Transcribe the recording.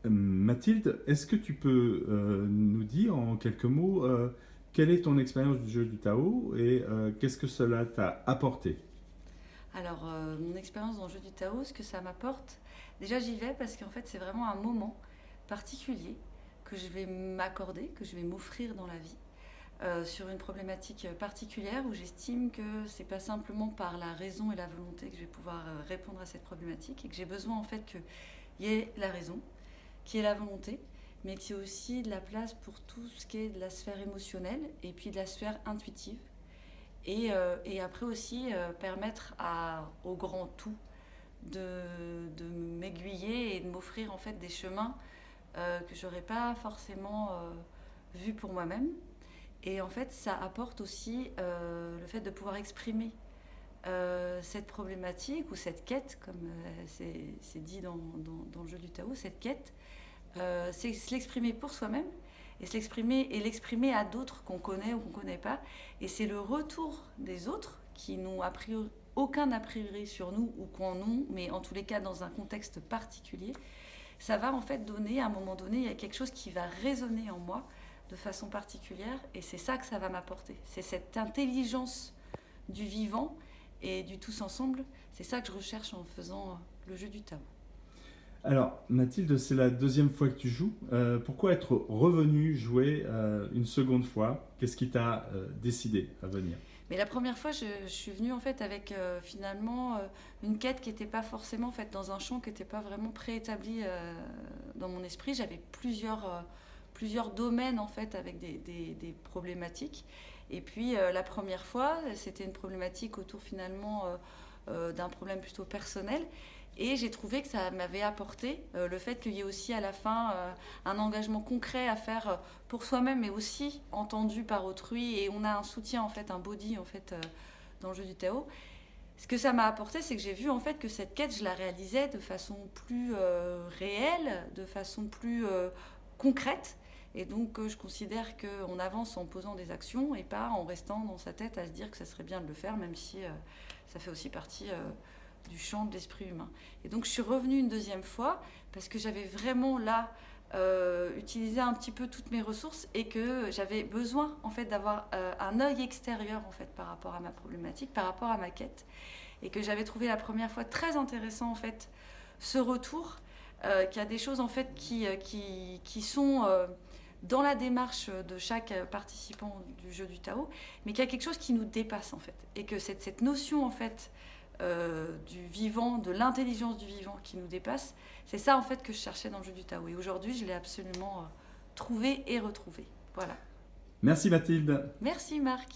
Mathilde, est-ce que tu peux nous dire en quelques mots quelle est ton expérience du jeu du Tao et qu'est-ce que cela t'a apporté? Alors, mon expérience dans le jeu du Tao, ce que ça m'apporte, déjà j'y vais parce qu'en fait c'est vraiment un moment particulier que je vais m'accorder, que je vais m'offrir dans la vie, sur une problématique particulière où j'estime que c'est pas simplement par la raison et la volonté que je vais pouvoir répondre à cette problématique et que j'ai besoin en fait qu'il y ait la raison, qu'il y ait la volonté, mais qu'il y ait aussi de la place pour tout ce qui est de la sphère émotionnelle et puis de la sphère intuitive et après aussi permettre au grand tout de m'aiguiller et de m'offrir en fait des chemins que j'aurais pas forcément vus pour moi-même. Et en fait, ça apporte aussi le fait de pouvoir exprimer cette problématique ou cette quête, comme c'est dit dans le jeu du Tao, cette quête, c'est se l'exprimer pour soi-même et se l'exprimer et l'exprimer à d'autres qu'on connaît ou qu'on ne connaît pas. Et c'est le retour des autres qui n'ont aucun a priori sur nous ou qu'on ont, mais en tous les cas dans un contexte particulier. Ça va en fait donner, à un moment donné, il y a quelque chose qui va résonner en moi de façon particulière et c'est ça que ça va m'apporter. C'est cette intelligence du vivant et du tous ensemble. C'est ça que je recherche en faisant le jeu du Tao. Alors, Mathilde, c'est la deuxième fois que tu joues. Pourquoi être revenu jouer une seconde fois? Qu'est-ce qui t'a décidé à venir? Mais la première fois, je suis venue en fait avec finalement une quête qui n'était pas forcément faite dans un champ qui n'était pas vraiment préétabli dans mon esprit. J'avais plusieurs domaines en fait avec des problématiques. Et puis la première fois, c'était une problématique autour finalement d'un problème plutôt personnel. Et j'ai trouvé que ça m'avait apporté le fait qu'il y ait aussi à la fin un engagement concret à faire pour soi-même, mais aussi entendu par autrui. Et on a un soutien, en fait, un body, en fait, dans le jeu du Tao. Ce que ça m'a apporté, c'est que j'ai vu, en fait, que cette quête, je la réalisais de façon plus réelle, de façon plus concrète. Et donc, je considère qu'on avance en posant des actions et pas en restant dans sa tête à se dire que ça serait bien de le faire, même si ça fait aussi partie du champ de l'esprit humain. Et donc je suis revenue une deuxième fois parce que j'avais vraiment là utilisé un petit peu toutes mes ressources et que j'avais besoin en fait d'avoir un œil extérieur en fait par rapport à ma problématique, par rapport à ma quête et que j'avais trouvé la première fois très intéressant en fait ce retour qu'il y a des choses en fait qui sont dans la démarche de chaque participant du jeu du Tao, mais qu'il y a quelque chose qui nous dépasse en fait et que cette notion en fait du vivant, de l'intelligence du vivant qui nous dépasse. C'est ça en fait que je cherchais dans le jeu du Tao. Et aujourd'hui, je l'ai absolument trouvé et retrouvé. Voilà. Merci Mathilde. Merci Marc.